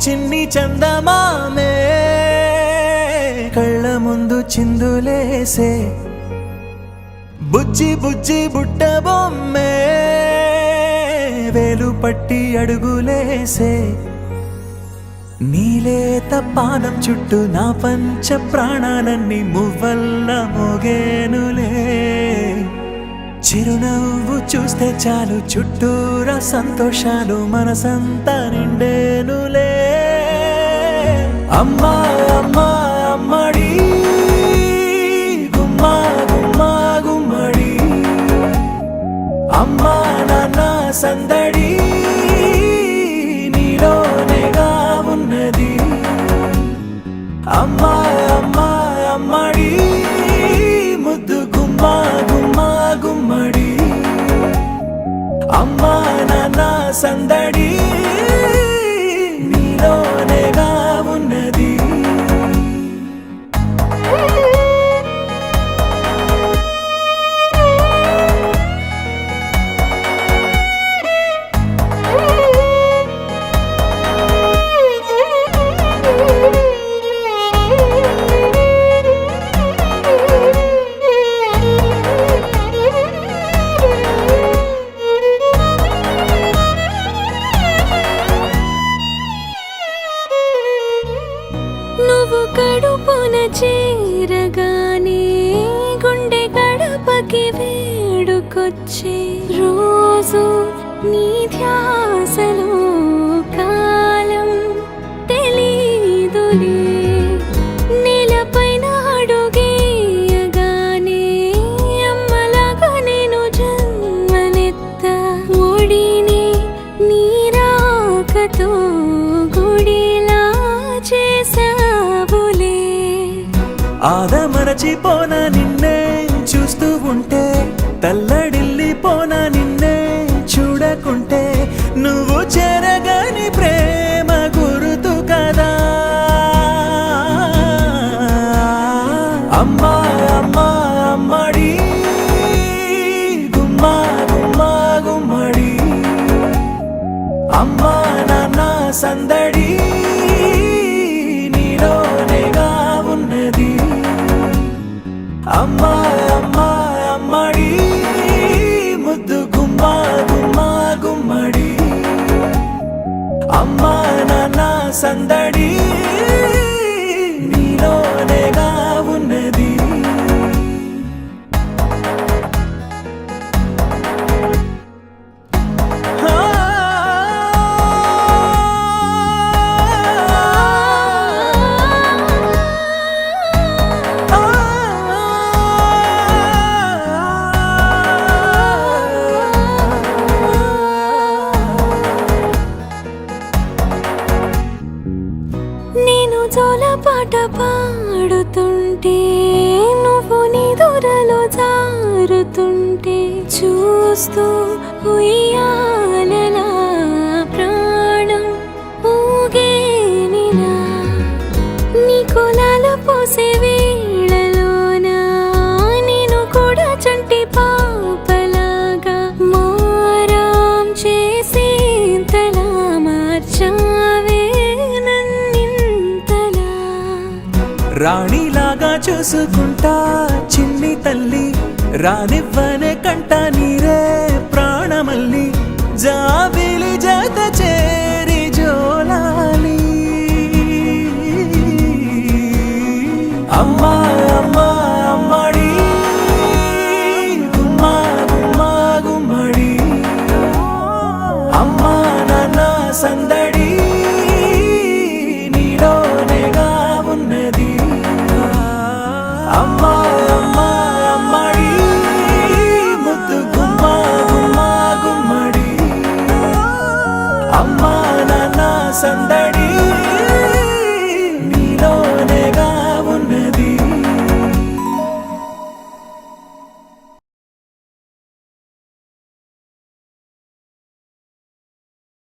చిన్ని చందమామే కళ్ళ ముందు చిందులేసే బుజ్జి బుజ్జి బుట్ట బొమ్మే వేలు పట్టి అడుగులేసే నీలేత పాదం చుట్టూ నా పంచ ప్రాణాలన్నీ మువ్వల్ల మోగేనులే చిరునవ్వు చూస్తే చాలు చుట్టూరా సంతోషాలు మనసంతా నిండేనులే అమ్మా అమ్మా అమ్మడి గుమ్మా గుమ్మా గుమ్మడి అమ్మా నాన్న సందడి నీలోనేగా ఉన్నది అమ్మా అమ్మా అమ్మడి ముద్దు గుమ్మా గుమ్మా గుమ్మడి అమ్మా నాన్న సందడి నీలోనేగా ఉన్నది నువ్వు కడుపున చేరగానే గుండె గడపకి వేడుకొచ్చే రోజు నీ ధ్యాసలో కాలం తెలీదులే నేలపైన అడుగేయగానే అమ్మలాగా నేను జన్మనెత్త ఒడిని నీ రాకతో గుడిలా చేసావులే ఆదమరచిపోన నిన్నే చూస్తూ ఉంటే తల్లడిల్లిపోన నిన్నే చూడకుంటే నువ్వు చెరగని ప్రేమ గురుతు కదా అమ్మా అమ్మా అమ్మడి గుమ్మా గుమ్మా గుమ్మడి అమ్మా నాన్న సందడి నీలోనేగా ఉన్నది అమ్మా అమ్మా అమ్మడి ముద్దు గుమ్మా గుమ్మా గుమ్మడి అమ్మా నాన్న సందడి నీలోనేగా ఉన్నది నేను జోలపాట పాడుతుంటే నువ్వు నీ దూరలో జారుతుంటే చూస్తూ ఉయ్యాలలా ప్రాణం ఊగేనిలా నీ కులాలు పోసే వేళలోనా నేను కూడా చంటి పాపలాగా మారాం చేసేంతలా మార్చావే రాణిలాగా చూసుకుంటా చిన్ని తల్లి రానివ్వనే కంట నీరే ప్రాణమల్లి జాబిలి జత చేరి జోలాలి అమ్మా